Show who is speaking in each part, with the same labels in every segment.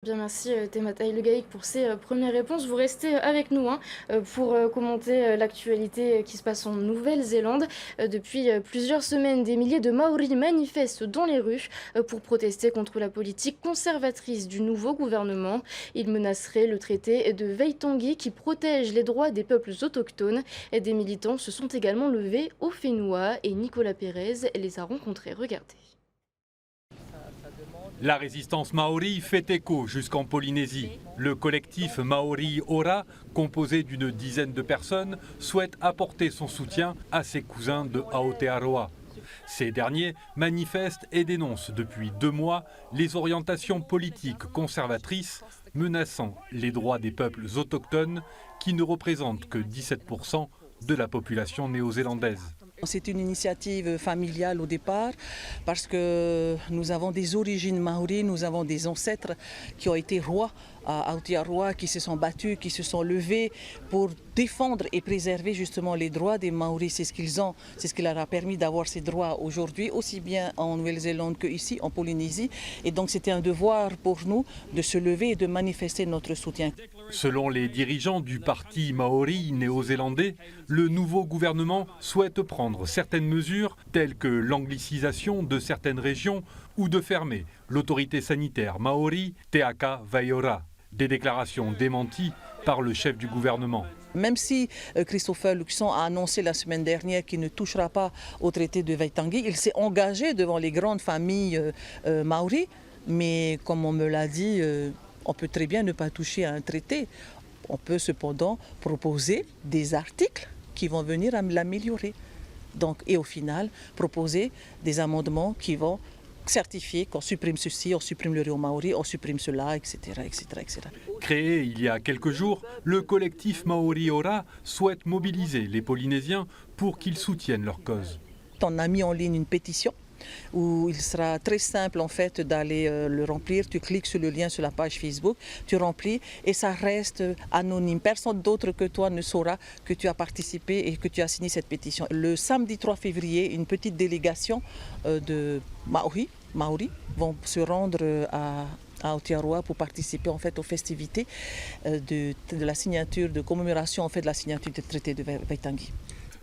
Speaker 1: Bien, merci Temataï Le Gaïc pour ces premières réponses. Vous restez avec nous pour commenter l'actualité qui se passe en Nouvelle-Zélande. Depuis plusieurs semaines, des milliers de Maoris manifestent dans les rues pour protester contre la politique conservatrice du nouveau gouvernement. Ils menaceraient le traité de Waitangi qui protège les droits des peuples autochtones. Et des militants se sont également levés au Fénois et Nicolas Pérez les a rencontrés. Regardez.
Speaker 2: La résistance maori fait écho jusqu'en Polynésie. Le collectif Maori Ora, composé d'une dizaine de personnes, souhaite apporter son soutien à ses cousins de Aotearoa. Ces derniers manifestent et dénoncent depuis 2 mois les orientations politiques conservatrices menaçant les droits des peuples autochtones qui ne représentent que 17% de la population néo-zélandaise.
Speaker 3: C'est une initiative familiale au départ parce que nous avons des origines maoris, nous avons des ancêtres qui ont été rois à Aotearoa, qui se sont battus, qui se sont levés pour défendre et préserver justement les droits des Maoris. C'est ce qu'ils ont, c'est ce qui leur a permis d'avoir ces droits aujourd'hui, aussi bien en Nouvelle-Zélande qu'ici en Polynésie. Et donc c'était un devoir pour nous de se lever et de manifester notre soutien.
Speaker 2: Selon les dirigeants du parti maori néo-zélandais, le nouveau gouvernement souhaite prendre certaines mesures telles que l'anglicisation de certaines régions ou de fermer l'autorité sanitaire maori Te Aka Waiora. Des déclarations démenties par le chef du gouvernement.
Speaker 3: Même si Christopher Luxon a annoncé la semaine dernière qu'il ne touchera pas au traité de Waitangi, il s'est engagé devant les grandes familles maoris, mais comme on me l'a dit, on peut très bien ne pas toucher à un traité. On peut cependant proposer des articles qui vont venir l'améliorer. Donc, et au final, proposer des amendements qui vont certifier qu'on supprime ceci, on supprime le rio maori, on supprime cela, etc., etc., etc.
Speaker 2: Créé il y a quelques jours, le collectif Maori Ora souhaite mobiliser les Polynésiens pour qu'ils soutiennent leur cause.
Speaker 3: On a mis en ligne une pétition où il sera très simple en fait d'aller le remplir. Tu cliques sur le lien sur la page Facebook, tu remplis et ça reste anonyme. Personne d'autre que toi ne saura que tu as participé et que tu as signé cette pétition. Le samedi 3 février, une petite délégation de Maori vont se rendre à Aotearoa pour participer en fait aux festivités de la signature, de commémoration en fait de la signature du traité de Waitangi.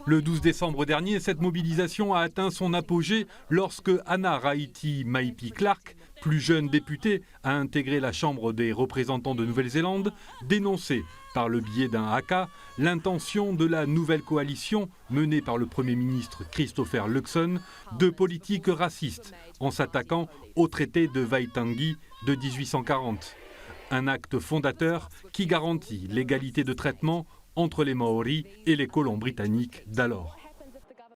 Speaker 2: Le 12 décembre dernier, cette mobilisation a atteint son apogée lorsque Anna Raiti Maipi Clark, plus jeune députée, a intégré la Chambre des représentants de Nouvelle-Zélande, dénonçait par le biais d'un haka l'intention de la nouvelle coalition menée par le Premier ministre Christopher Luxon de politique raciste en s'attaquant au traité de Waitangi de 1840. Un acte fondateur qui garantit l'égalité de traitement entre les Maoris et les colons britanniques d'alors.